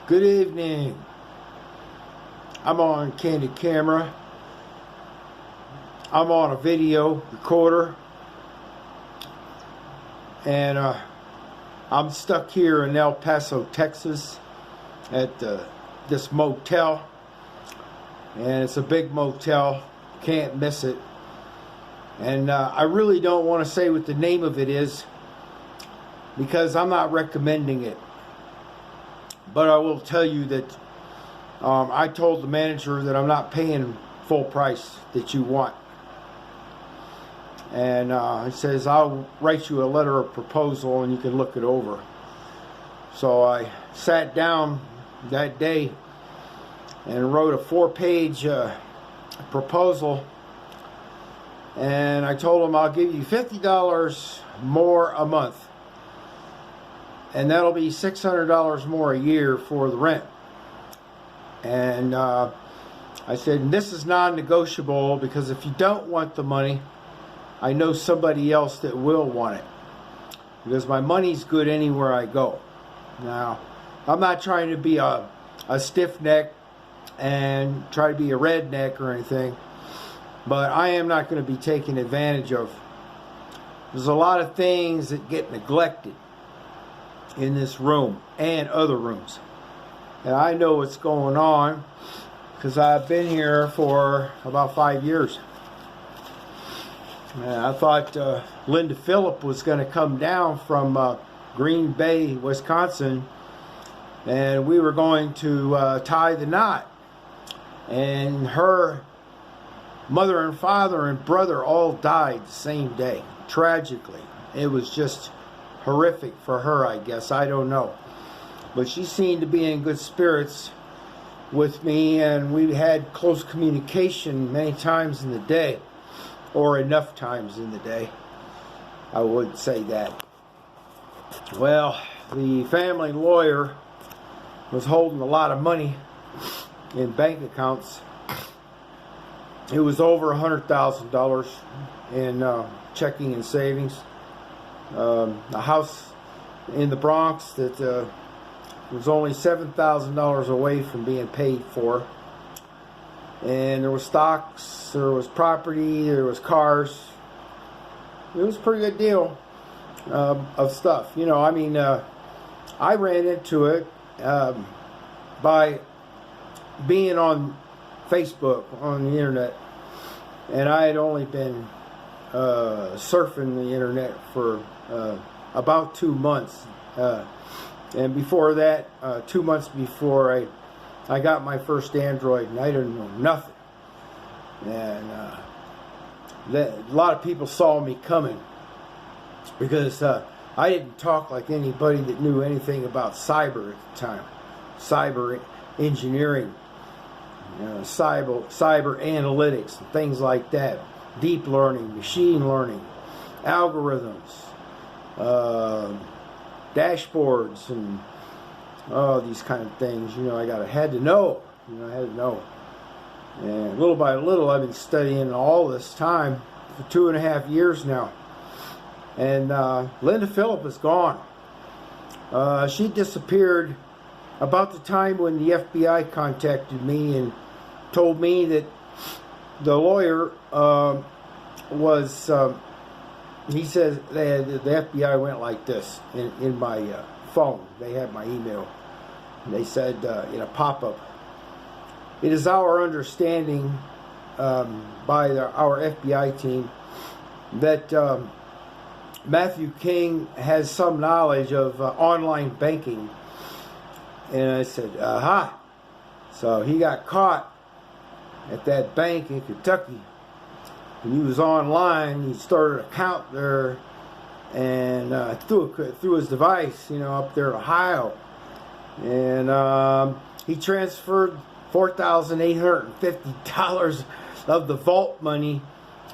Good evening. I'm on candid camera. I'm on a video recorder. And I'm stuck here in El Paso, Texas at this motel. And it's a big motel. Can't miss it. And I really don't want to say what the name of it is because I'm not recommending it. But I will tell you that I told the manager that I'm not paying full price that you want. And he says, I'll write you a letter of proposal and you can look it over. So I sat down that day and wrote a 4-page proposal. And I told him I'll give you $50 more a month. And that'll be $600 more a year for the rent. And I said, this is non-negotiable because if you don't want the money, I know somebody else that will want it. Because my money's good anywhere I go. Now, I'm not trying to be a stiff neck and try to be a redneck or anything. But I am not going to be taken advantage of. There's a lot of things that get neglected in this room and other rooms. And I know what's going on because I've been here for about 5 years. And I thought Linda Phillip was going to come down from Green Bay, Wisconsin, and we were going to tie the knot. And her mother and father and brother all died the same day, tragically. It was just horrific for her, I guess. I don't know. But she seemed to be in good spirits with me, and we had close communication many times in the day, or enough times in the day. I would say that. Well, the family lawyer was holding a lot of money in bank accounts. It was over $100,000 in checking and savings. A house in the Bronx that was only $7,000 away from being paid for. And there was stocks, there was property, there was cars. It was a pretty good deal of stuff. You know, I mean, I ran into it by being on Facebook, on the internet. And I had only been surfing the internet for about 2 months. And before that, 2 months before I got my first Android, and I didn't know nothing. And a lot of people saw me coming because I didn't talk like anybody that knew anything about cyber at the time. Cyber engineering, cyber analytics, and things like that. Deep learning, machine learning, algorithms, dashboards, and these kind of things. You know, I had to know. I had to know. And little by little, I've been studying all this time for 2.5 years now. And Linda Phillip is gone. She disappeared about the time when the FBI contacted me and told me that the lawyer was, he says the FBI went like this in my phone. They had my email. They said in a pop-up, it is our understanding by our FBI team that Matthew King has some knowledge of online banking. And I said, aha. So he got caught at that bank in Kentucky. And he was online. He started an account there and through his device, up there in Ohio. And he transferred $4,850 of the vault money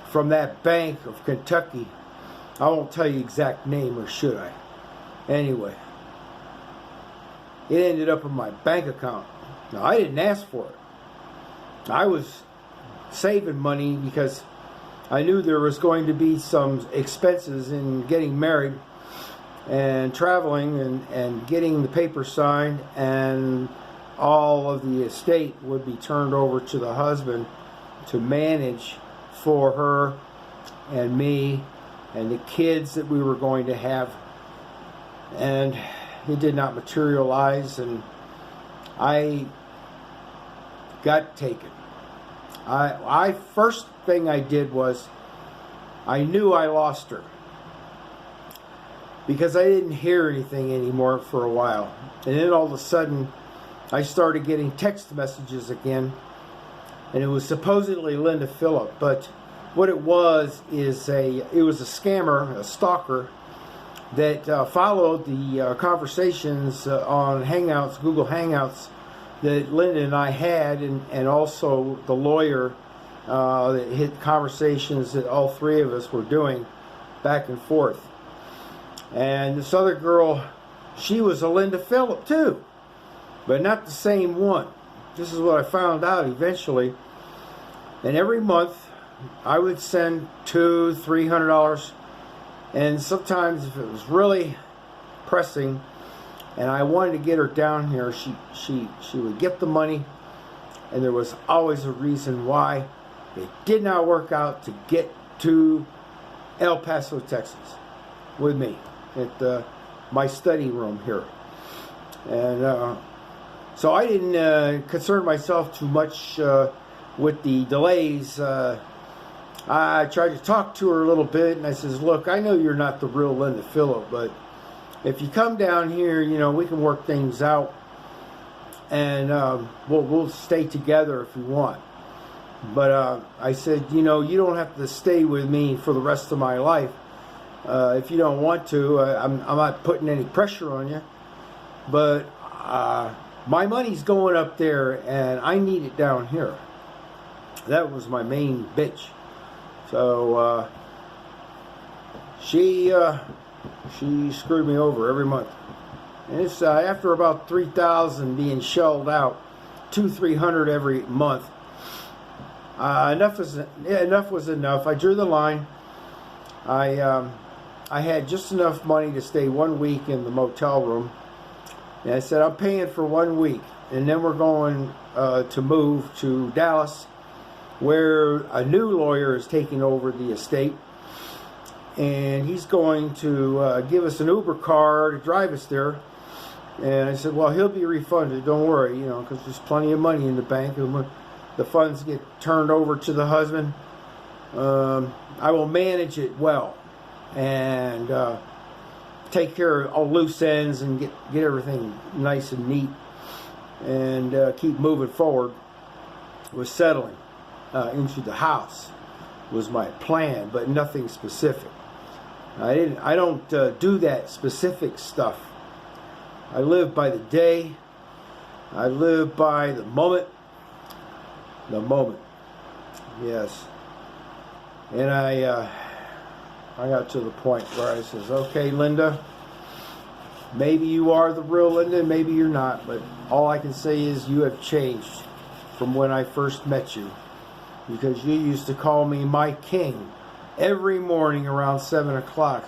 from that bank of Kentucky. I won't tell you exact name, or should I? Anyway, it ended up in my bank account. Now, I didn't ask for it. I was saving money because I knew there was going to be some expenses in getting married. and traveling and getting the paper signed, and all of the estate would be turned over to the husband to manage for her and me and the kids that we were going to have. And it did not materialize, and I got taken. I first thing I did was I knew I lost her, because I didn't hear anything anymore for a while. And then all of a sudden I started getting text messages again, and it was supposedly Linda Phillip, but what it was is it was a scammer, a stalker, that followed the conversations on Hangouts, Google Hangouts, that Linda and I had, and also the lawyer that hit conversations that all three of us were doing back and forth. And this other girl, she was a Linda Phillip too, but not the same one. This is what I found out eventually. And every month I would send $200-300, and sometimes if it was really pressing and I wanted to get her down here, she would get the money, and there was always a reason why it did not work out to get to El Paso, Texas with me at my study room here. And so I didn't concern myself too much with the delays. I tried to talk to her a little bit, and I says, look, I know you're not the real Linda Phillip, but if you come down here, you know, we can work things out, and we'll stay together if you want. But I said, you know, you don't have to stay with me for the rest of my life. If you don't want to, I'm not putting any pressure on you, but my money's going up there, and I need it down here. That was my main bitch. So she screwed me over every month, and it's after about $3,000 being shelled out, $200-300 every month. Enough was enough. I drew the line. I had just enough money to stay 1 week in the motel room, and I said, I'm paying for 1 week, and then we're going to move to Dallas, where a new lawyer is taking over the estate, and he's going to give us an Uber car to drive us there. And I said, well, he'll be refunded, don't worry, you know, because there's plenty of money in the bank, and when the funds get turned over to the husband, I will manage it well and take care of all loose ends and get everything nice and neat, and keep moving forward with settling into the house was my plan, but nothing specific. I don't do that specific stuff. I live by the day. I live by the moment. The moment. Yes. And I got to the point where I says, okay, Linda, maybe you are the real Linda, maybe you're not, but all I can say is you have changed from when I first met you, because you used to call me my king. Every morning around 7 o'clock,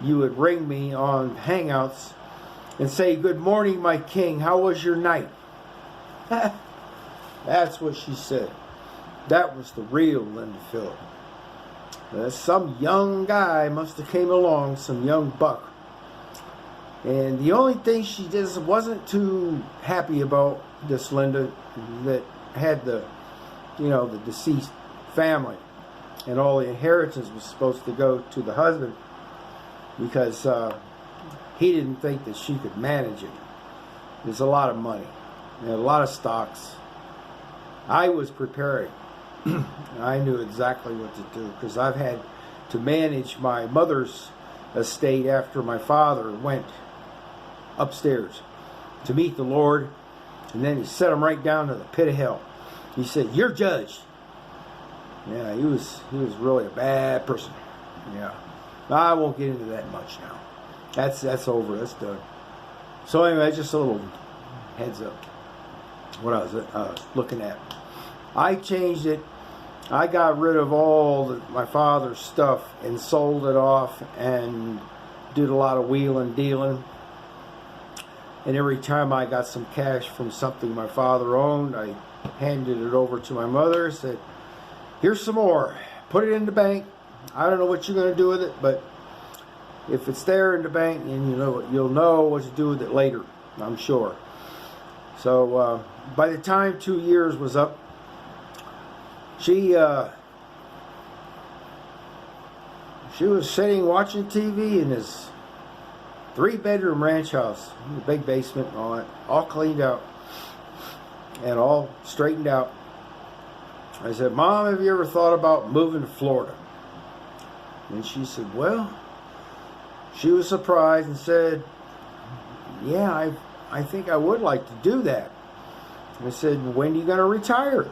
you would ring me on Hangouts and say, good morning, my king, how was your night? That's what she said. That was the real Linda Phillip. Some young guy must have came along, some young buck. And the only thing she just wasn't too happy about, this Linda that had the deceased family, and all the inheritance was supposed to go to the husband, because he didn't think that she could manage it. There's a lot of money, and a lot of stocks. I was preparing. I knew exactly what to do, because I've had to manage my mother's estate after my father went upstairs to meet the Lord, and then he set him right down to the pit of hell. He said, you're judged. Yeah, he was really a bad person. Yeah. I won't get into that much now. That's over. That's done. So anyway, just a little heads up what I was looking at. I changed it. I got rid of all my father's stuff and sold it off, and did a lot of wheeling, dealing. And every time I got some cash from something my father owned, I handed it over to my mother, said, here's some more. Put it in the bank. I don't know what you're going to do with it, but if it's there in the bank, and you'll know what to do with it later, I'm sure. So by the time 2 years was up, she was sitting watching TV in this 3-bedroom ranch house, the big basement and all that, all cleaned out and all straightened out. I said, Mom, have you ever thought about moving to Florida? And she said, well, she was surprised and said, yeah, I think I would like to do that. I said, when are you going to retire?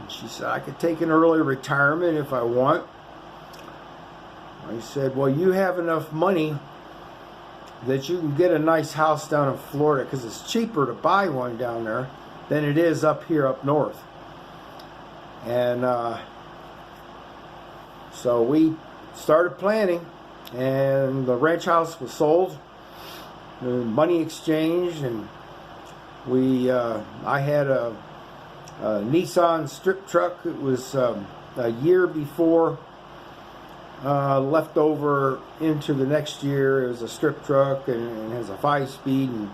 And she said, I could take an early retirement if I want. I said, well, you have enough money that you can get a nice house down in Florida, because it's cheaper to buy one down there than it is up here up north. And so we started planning, and the ranch house was sold, the money exchanged, and I had a Nissan strip truck. It was a year before left over into the next year. It was a strip truck, and it has a 5-speed, and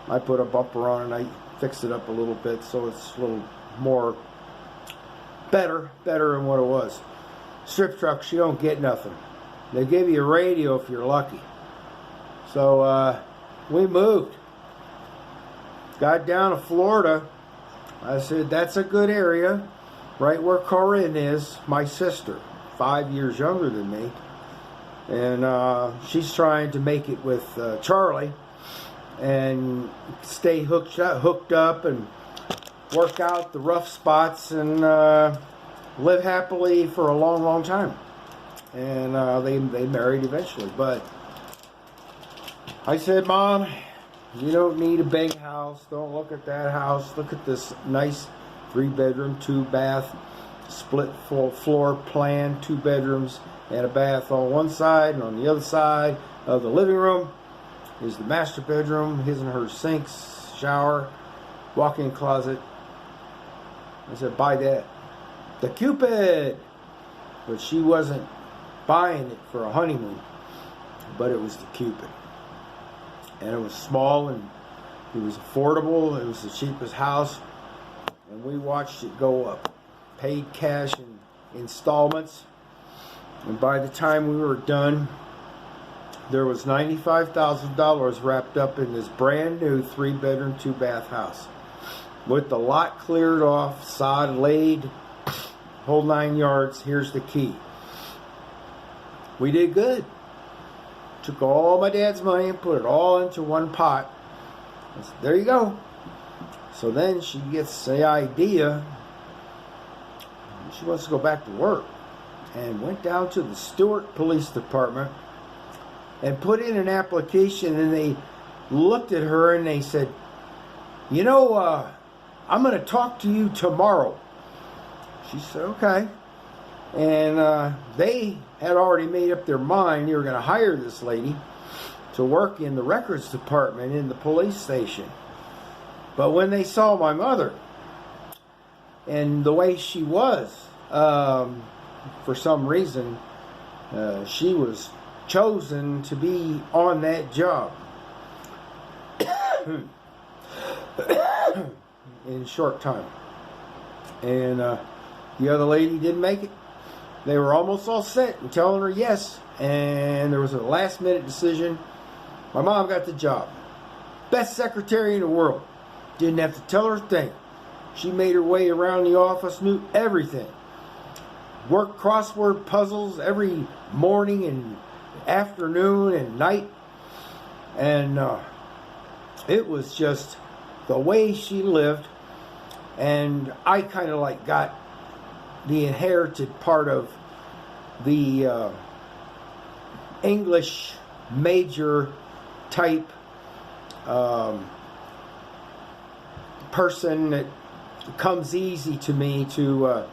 I put a bumper on it, and I fixed it up a little bit so it's a little more better than what it was. Strip trucks, you don't get nothing. They give you a radio if you're lucky. So we moved. Got down to Florida. I said, that's a good area, right where Corinne is, my sister, 5 years younger than me. And she's trying to make it with Charlie and stay hooked up and work out the rough spots and live happily for a long time. And they married eventually. But I said, Mom, you don't need a big house. Don't look at that house. Look at this nice 3-bedroom, 2-bath, split floor plan, 2 bedrooms and a bath on one side, and on the other side of the living room is the master bedroom, his and her sinks, shower, walk-in closet. I said, buy that. The Cupid! But she wasn't buying it for a honeymoon, but it was the Cupid. And it was small, and it was affordable. It was the cheapest house, and we watched it go up. Paid cash in installments, and by the time we were done, there was $95,000 wrapped up in this brand new 3-bedroom, 2-bath house with the lot cleared off, sod laid, whole 9 yards. Here's the key. We did good. Took all my dad's money and put it all into one pot. I said, there you go. So then she gets the idea. She wants to go back to work, and went down to the Stewart Police Department and put in an application, and they looked at her and they said, you know, I'm going to talk to you tomorrow. She said, okay. And they had already made up their mind they were going to hire this lady to work in the records department in the police station. But when they saw my mother and the way she was, for some reason, she was chosen to be on that job in a short time. And the other lady didn't make it. They were almost all set and telling her yes, and there was a last-minute decision. My mom got the job. Best secretary in the world. Didn't have to tell her a thing. She made her way around the office, knew everything. Worked crossword puzzles every morning and afternoon and night. And it was just the way she lived. And I kind of like got the inherited part of the English major type person that comes easy to me to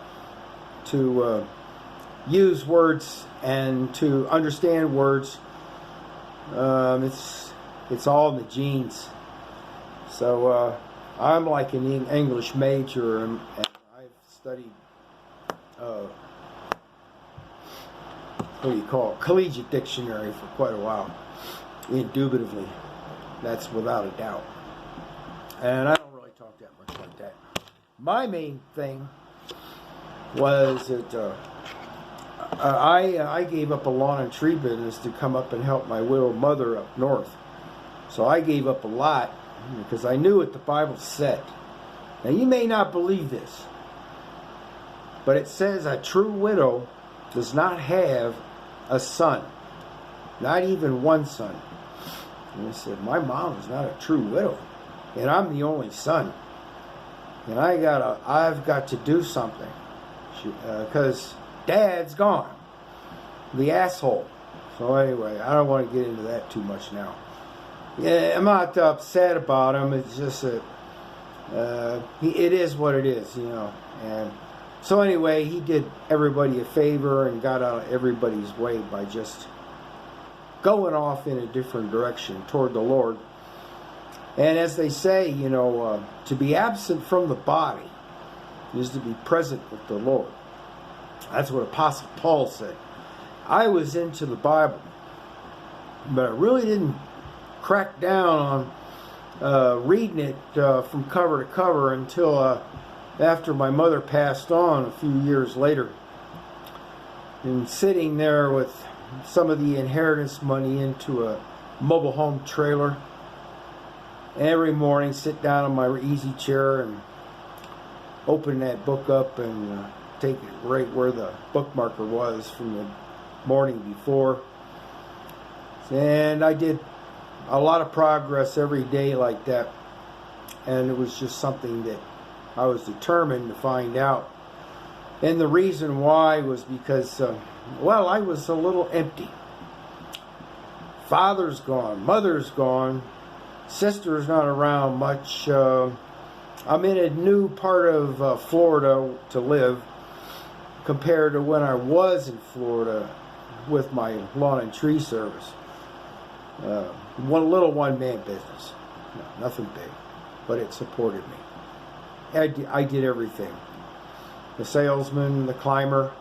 use words and to understand words It's all in the genes. So I'm like an English major, and I've studied what do you call it? Collegiate dictionary for quite a while. Indubitably, that's without a doubt. And I don't really talk that much like that. My main thing was that I gave up a lawn and tree business to come up and help my widowed mother up north. So I gave up a lot because I knew what the Bible said. Now you may not believe this, but it says a true widow does not have a son, not even one son. And I said, my mom is not a true widow, and I'm the only son, and I've got to do something, because Dad's gone, the asshole. So anyway, I don't want to get into that too much now. Yeah, I'm not upset about him. It's just that it is what it is, you know. And so anyway, he did everybody a favor and got out of everybody's way by just going off in a different direction toward the Lord. And as they say, you know, to be absent from the body is to be present with the Lord. That's what Apostle Paul said. I was into the Bible, but I really didn't crack down on reading it from cover to cover until after my mother passed on a few years later. And sitting there with some of the inheritance money into a mobile home trailer, every morning sit down in my easy chair and open that book up and take it right where the bookmarker was from the morning before. And I did a lot of progress every day like that, and it was just something that I was determined to find out. And the reason why was because well, I was a little empty. Father's gone, mother's gone, sister's not around much. I'm in a new part of Florida to live compared to when I was in Florida with my lawn and tree service. One little one-man business. No, nothing big, but it supported me. I did everything. The salesman, the climber,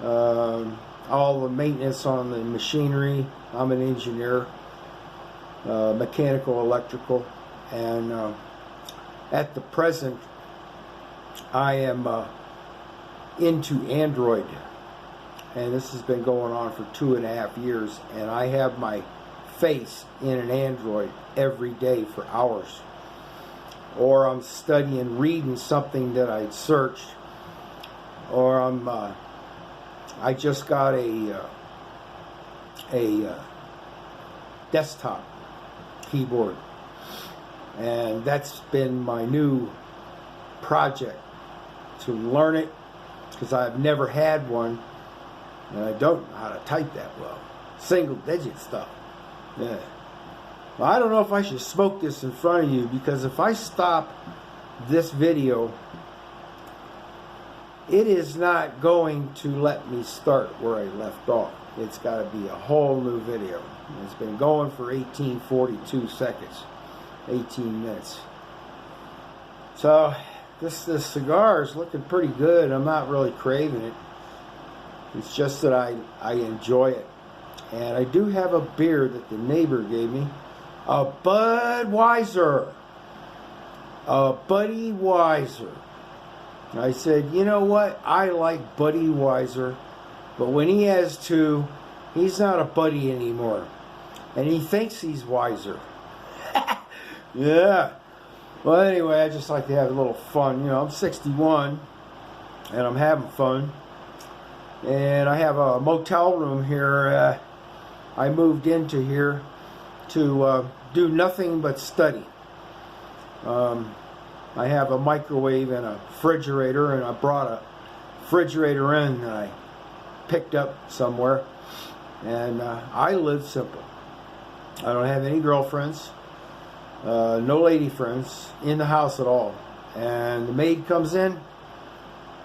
all the maintenance on the machinery. I'm an engineer, mechanical, electrical, and at the present I am into Android, and this has been going on for 2.5 years, and I have my face in an Android every day for hours, or I'm studying, reading something that I searched, or I just got a desktop keyboard, and that's been my new project, to learn it, because I've never had one, and I don't know how to type that well. Single digit stuff. Yeah. Well, I don't know if I should smoke this in front of you, because if I stop this video, it is not going to let me start where I left off. It's got to be a whole new video. It's been going for 18:42 seconds, 18 minutes. So this cigar is looking pretty good. I'm not really craving it. It's just that I enjoy it. And I do have a beer that the neighbor gave me, a Budweiser, a Budweiser. I said, you know what? I like Budweiser, but when he has two, he's not a buddy anymore, and he thinks he's wiser. Yeah. Well, anyway, I just like to have a little fun. You know, I'm 61, and I'm having fun. And I have a motel room here. I moved into here to do nothing but study. I have a microwave and a refrigerator, and I brought a refrigerator in that I picked up somewhere. And I live simple. I don't have any girlfriends, no lady friends in the house at all. And the maid comes in,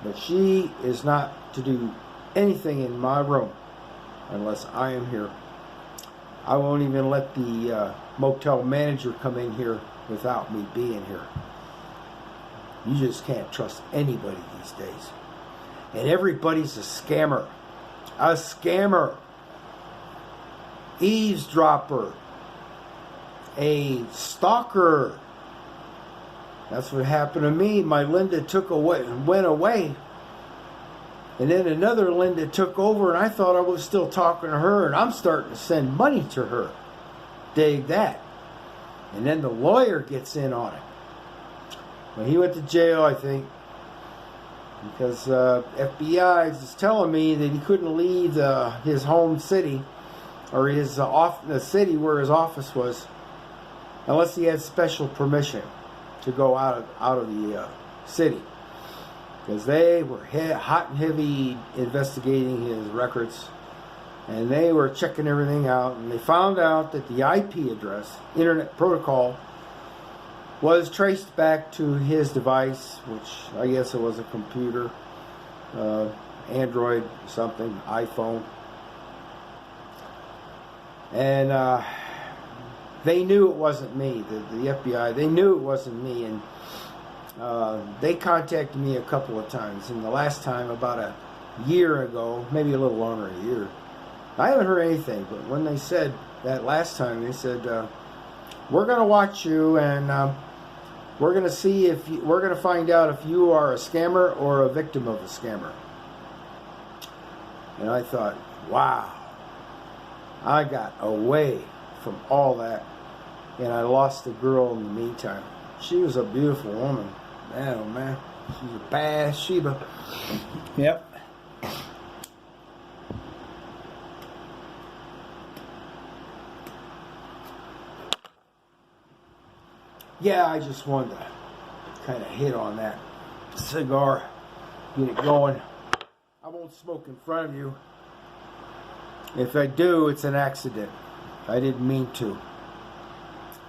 but she is not to do anything in my room unless I am here. I won't even let the motel manager come in here without me being here. You just can't trust anybody these days. And everybody's a scammer. A scammer. Eavesdropper. A stalker. That's what happened to me. My Linda went away. And then another Linda took over, and I thought I was still talking to her, and I'm starting to send money to her. Dig that. And then the lawyer gets in on it. Well, he went to jail, I think, because FBI is telling me that he couldn't leave his home city, or the city where his office was, unless he had special permission to go out of the city. Because they were hot and heavy investigating his records, and they were checking everything out, and they found out that the IP address, Internet Protocol, was traced back to his device, which I guess it was a computer, Android something, iPhone. And they knew it wasn't me, the FBI, they knew it wasn't me, and they contacted me a couple of times, and the last time about a year ago, maybe a little longer than a year. I haven't heard anything, but when they said that last time, they said, we're going to watch you, and we're going to see we're going to find out if you are a scammer or a victim of a scammer. And I thought, wow, I got away from all that, and I lost the girl in the meantime. She was a beautiful woman. Man, oh man, she's a bad Sheba. Yep. Yeah, I just wanted to kind of hit on that cigar, get it going. I won't smoke in front of you. If I do, it's an accident. I didn't mean to.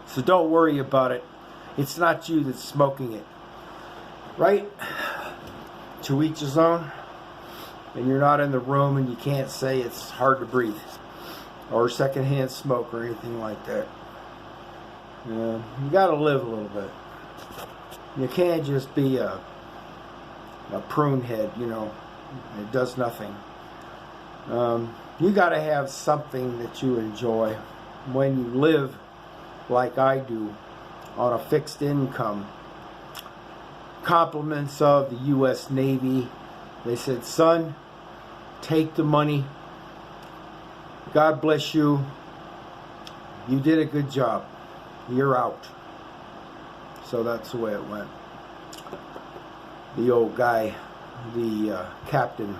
So don't worry about it. It's not you that's smoking it. Right? To each his own. And you're not in the room and you can't say it's hard to breathe. Or secondhand smoke or anything like that. You gotta live a little bit. You can't just be a prune head, It does nothing. You gotta have something that you enjoy. When you live like I do on a fixed income, compliments of the U.S. Navy, they said, son, take the money. God bless you. You did a good job. You're out. So that's the way it went. The old guy, the captain,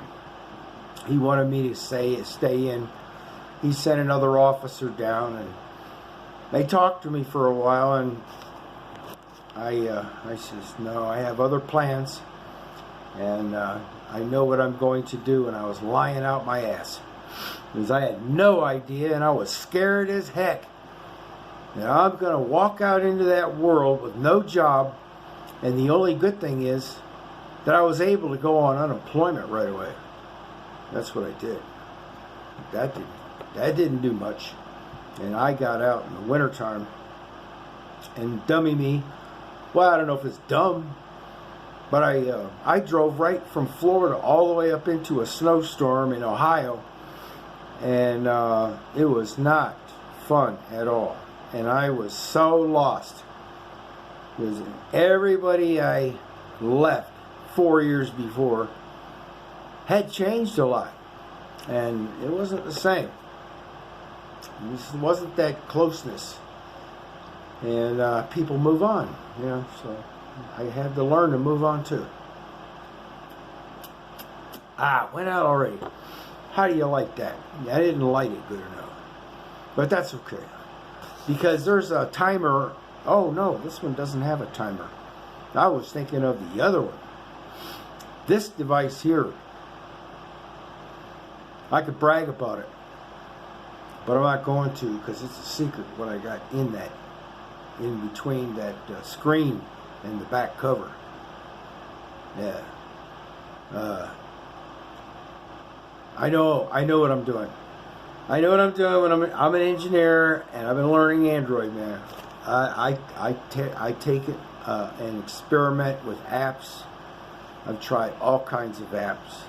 he wanted me to stay in. He sent another officer down, and they talked to me for a while, and I says, no, I have other plans, and I know what I'm going to do, and I was lying out my ass. Because I had no idea, and I was scared as heck. And I'm going to walk out into that world with no job, and the only good thing is that I was able to go on unemployment right away. That's what I did. That didn't do much. And I got out in the wintertime, and dummy me, well, I don't know if it's dumb, but I drove right from Florida all the way up into a snowstorm in Ohio, and it was not fun at all. And I was so lost. Because everybody I left 4 years before had changed a lot. And it wasn't the same. It wasn't that closeness. And people move on, so I had to learn to move on too. Went out already. How do you like that? I didn't light it good enough. But that's okay. Because there's a timer. Oh no, this one doesn't have a timer. I was thinking of the other one. This device here, I could brag about it, but I'm not going to, because it's a secret what I got in between that screen and the back cover. Yeah. I know what I'm doing. I know what I'm doing when I'm an engineer, and I've been learning Android, man. I take it and experiment with apps. I've tried all kinds of apps.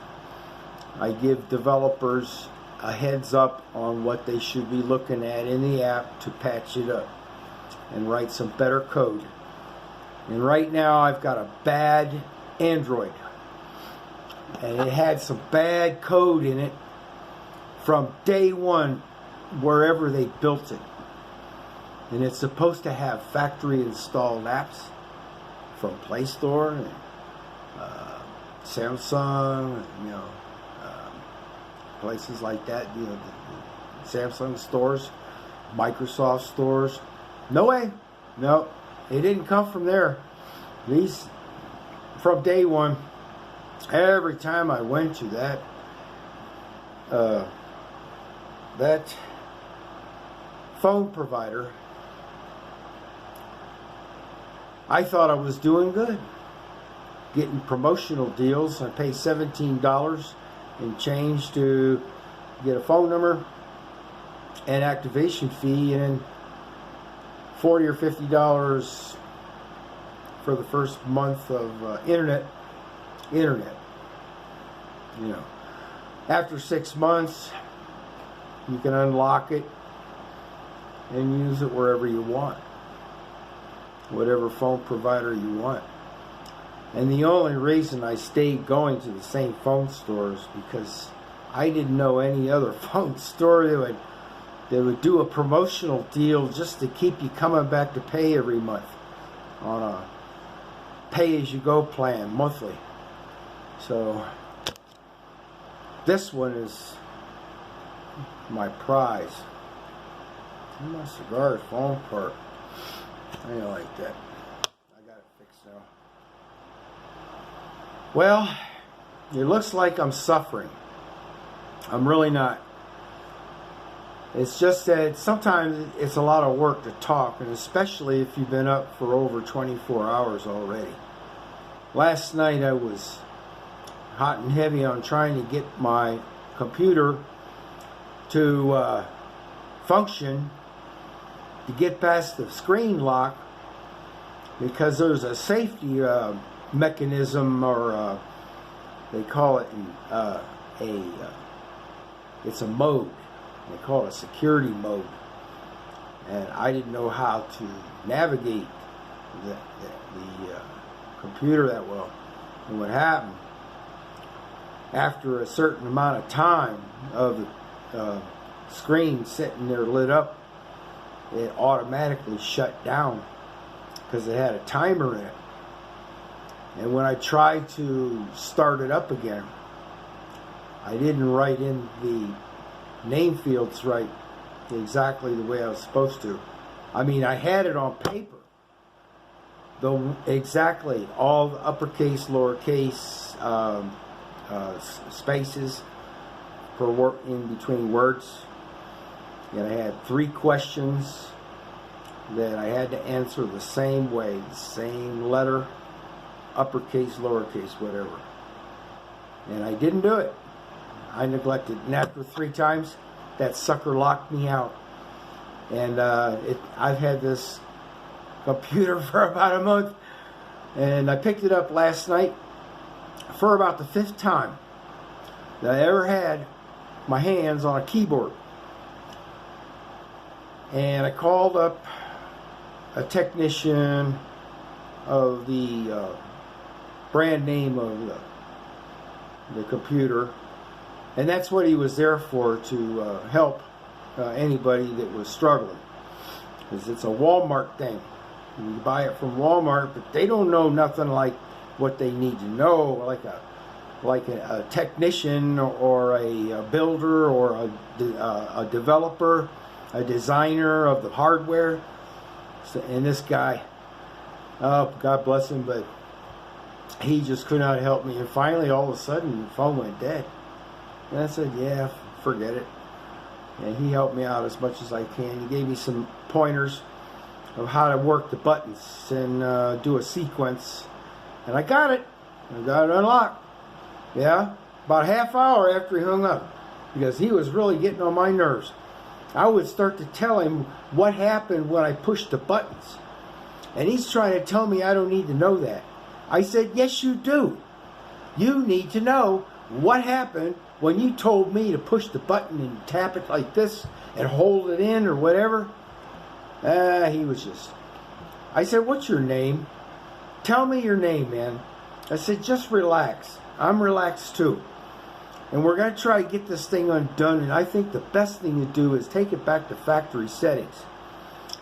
I give developers a heads up on what they should be looking at in the app to patch it up and write some better code. And right now I've got a bad Android, and it had some bad code in it from day one, wherever they built it. And it's supposed to have factory installed apps from Play Store and Samsung, places like that, the Samsung stores, Microsoft stores. No way. No, it didn't come from there. These, from day one, every time I went to that phone provider, I thought I was doing good, getting promotional deals. I pay $17 and change to get a phone number and activation fee, and $40 or $50 for the first month of internet. After 6 months, you can unlock it and use it wherever you want, whatever phone provider you want. And the only reason I stayed going to the same phone store is because I didn't know any other phone store that would do a promotional deal just to keep you coming back to pay every month on a pay-as-you-go plan, monthly. So this one is my prize. My cigar is falling apart. I ain't like that. I got it fixed now. Well, it looks like I'm suffering. I'm really not. It's just that sometimes it's a lot of work to talk, and especially if you've been up for over 24 hours already. Last night I was hot and heavy on trying to get my computer to function, to get past the screen lock, because there's a safety mechanism, or they call it it's a mode. They call it a security mode, and I didn't know how to navigate the computer that well. And what happened, after a certain amount of time of the screen sitting there lit up, it automatically shut down because it had a timer in it. And when I tried to start it up again, I didn't write in the name fields right exactly the way I was supposed to. I mean, I had it on paper, though, exactly all the uppercase, lowercase, spaces for work in between words. And I had 3 questions that I had to answer the same way, the same letter, uppercase, lowercase, whatever. And I didn't do it. I neglected. And after 3 times, that sucker locked me out. And I've had this computer for about a month, and I picked it up last night for about the 5th time that I ever had my hands on a keyboard. And I called up a technician of the brand name of the computer, and that's what he was there for, to help anybody that was struggling, because it's a Walmart thing. You buy it from Walmart, but they don't know nothing like what they need to know, like a technician or a builder or a developer, a designer of the hardware. So, and this guy, oh, God bless him, but he just could not help me. And finally, all of a sudden, the phone went dead. And I said, yeah, forget it. And he helped me out as much as I can. He gave me some pointers of how to work the buttons and do a sequence. And I got it. I got it unlocked. Yeah, about a half hour after he hung up. because he was really getting on my nerves. I would start to tell him what happened when I pushed the buttons. And he's trying to tell me I don't need to know that. I said, yes, you do. You need to know what happened when you told me to push the button and tap it like this and hold it in or whatever. He was just... I said, what's your name? Tell me your name, man. I said, just relax. I'm relaxed too. And we're going to try to get this thing undone. And I think the best thing to do is take it back to factory settings.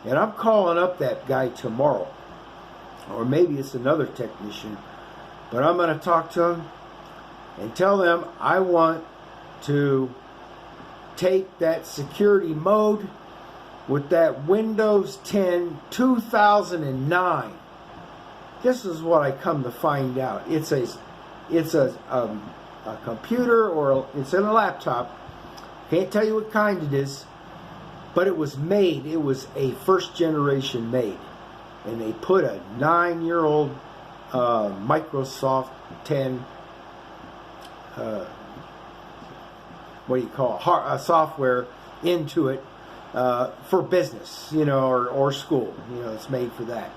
And I'm calling up that guy tomorrow. Or maybe it's another technician. But I'm going to talk to him and tell them I want to take that security mode with that Windows 10 2009. This is what I come to find out. It's a computer, or it's in a laptop. Can't tell you what kind it is, but it was made. It was a first generation made, and they put a 9-year-old Microsoft 10 software into it for business, or school. It's made for that.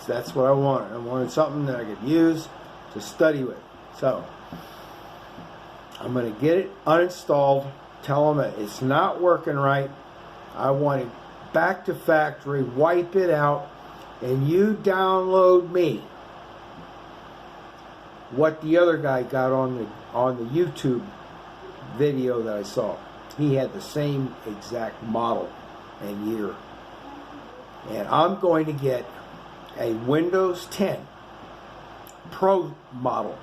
So that's what I wanted. I wanted something that I could use to study with. So I'm going to get it uninstalled, tell them that it's not working right. I want it back to factory, wipe it out, and you download me what the other guy got on the YouTube video that I saw. He had the same exact model and year. And I'm going to get a Windows 10 Pro model